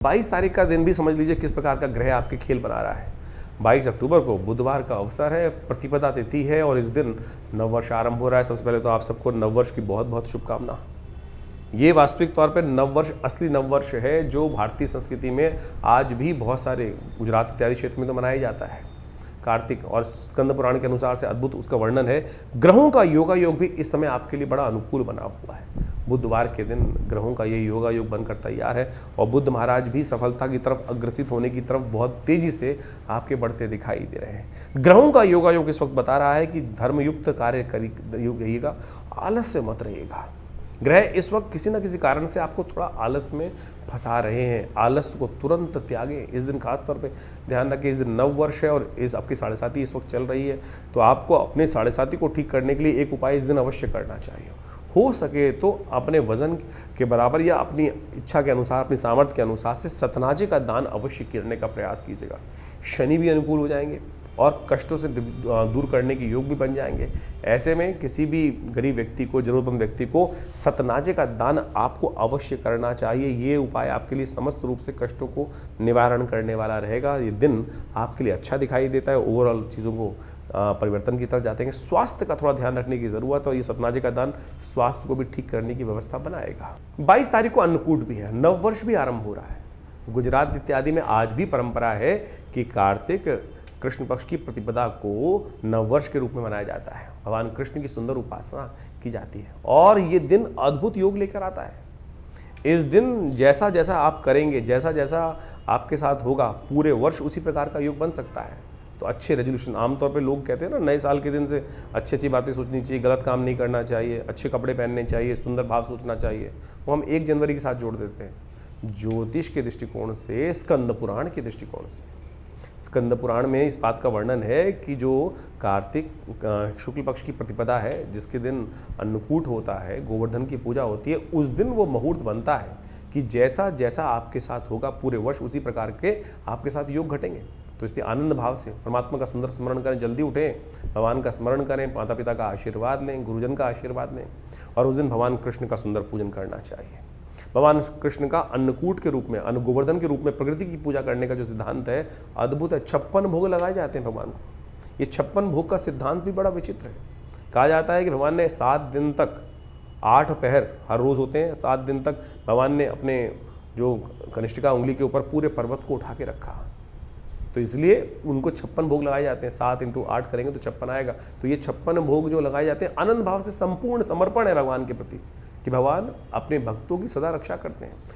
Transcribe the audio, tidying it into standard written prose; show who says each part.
Speaker 1: 22 तारीख का दिन भी समझ लीजिए किस प्रकार का ग्रह आपके खेल बना रहा है। 22 अक्टूबर को बुधवार का अवसर है, प्रतिपदा तिथि है और इस दिन नववर्ष आरंभ हो रहा है। सबसे पहले तो आप सबको नववर्ष की बहुत बहुत शुभकामना। ये वास्तविक तौर पर नववर्ष असली नववर्ष है जो भारतीय संस्कृति में आज भी बहुत सारे गुजरात इत्यादि क्षेत्र में तो मनाया जाता है। कार्तिक और स्कंद पुराण के अनुसार से अद्भुत उसका वर्णन है। ग्रहों का योगा योग भी इस समय आपके लिए बड़ा अनुकूल बना हुआ है। बुधवार के दिन ग्रहों का ये योगा योग बनकर तैयार है और बुद्ध महाराज भी सफलता की तरफ अग्रसित होने की तरफ बहुत तेजी से आपके बढ़ते दिखाई दे रहे हैं। ग्रहों का योगा योग इस वक्त बता रहा है कि धर्मयुक्त कार्य करिएगा, आलस्य मत रहिएगा। ग्रह इस वक्त किसी न किसी कारण से आपको थोड़ा आलस में फंसा रहे हैं। आलस को तुरंत त्यागें। इस दिन खास तौर पे ध्यान रखें, इस दिन नव वर्ष है और इस आपकी 7.5 इस वक्त चल रही है, तो आपको अपने 7.5 को ठीक करने के लिए एक उपाय इस दिन अवश्य करना चाहिए। हो सके तो अपने वजन के बराबर या अपनी इच्छा के अनुसार, अपनी सामर्थ्य के अनुसार से सतनाजे का दान अवश्य करने का प्रयास कीजिएगा। शनि भी अनुकूल हो जाएंगे और कष्टों से दूर करने के योग भी बन जाएंगे। ऐसे में किसी भी गरीब व्यक्ति को, जरूरतमंद व्यक्ति को सतनाजे का दान आपको अवश्य करना चाहिए। ये उपाय आपके लिए समस्त रूप से कष्टों को निवारण करने वाला रहेगा। ये दिन आपके लिए अच्छा दिखाई देता है। ओवरऑल चीज़ों को परिवर्तन की तरफ जाते हैं। स्वास्थ्य का थोड़ा ध्यान रखने की जरूरत है और ये सतनाजे का दान स्वास्थ्य को भी ठीक करने की व्यवस्था बनाएगा। 22 तारीख को अन्नकूट भी है, नववर्ष भी आरंभ हो रहा है। गुजरात इत्यादि में आज भी परंपरा है कि कार्तिक कृष्ण पक्ष की प्रतिपदा को नववर्ष के रूप में मनाया जाता है। भगवान कृष्ण की सुंदर उपासना की जाती है और ये दिन अद्भुत योग लेकर आता है। इस दिन जैसा जैसा आप करेंगे, जैसा जैसा आपके साथ होगा, पूरे वर्ष उसी प्रकार का योग बन सकता है। तो अच्छे रेजोल्यूशन, आमतौर पे लोग कहते हैं ना, नए साल के दिन से अच्छी अच्छी बातें सोचनी चाहिए, गलत काम नहीं करना चाहिए, अच्छे कपड़े पहनने चाहिए, सुंदर भाव सोचना चाहिए। वो हम 1 जनवरी के साथ जोड़ देते हैं। ज्योतिष के दृष्टिकोण से, स्कंद पुराण के दृष्टिकोण से, स्कंद पुराण में इस बात का वर्णन है कि जो कार्तिक शुक्ल पक्ष की प्रतिपदा है, जिसके दिन अन्नकूट होता है, गोवर्धन की पूजा होती है, उस दिन वो मुहूर्त बनता है कि जैसा जैसा आपके साथ होगा पूरे वर्ष उसी प्रकार के आपके साथ योग घटेंगे। तो इसलिए आनंद भाव से परमात्मा का सुंदर स्मरण करें, जल्दी उठें, भगवान का स्मरण करें, माता पिता का आशीर्वाद लें, गुरुजन का आशीर्वाद लें और उस दिन भगवान कृष्ण का सुंदर पूजन करना चाहिए। भगवान कृष्ण का अन्नकूट के रूप में, अन्न गोवर्धन के रूप में प्रकृति की पूजा करने का जो सिद्धांत है, अद्भुत है। 56 भोग लगाए जाते हैं भगवान को। ये 56 भोग का सिद्धांत भी बड़ा विचित्र है। कहा जाता है कि भगवान ने 7 दिन तक, 8 पहर हर रोज होते हैं, 7 दिन तक भगवान ने अपने जो कनिष्ठिका उंगली के ऊपर पूरे पर्वत को उठा के रखा। तो इसलिए उनको 56 भोग लगाए जाते हैं। 7 × 8 करेंगे तो 56 आएगा। तो ये 56 भोग जो लगाए जाते हैं, आनंद भाव से संपूर्ण समर्पण है भगवान के प्रति कि भगवान अपने भक्तों की सदा रक्षा करते हैं।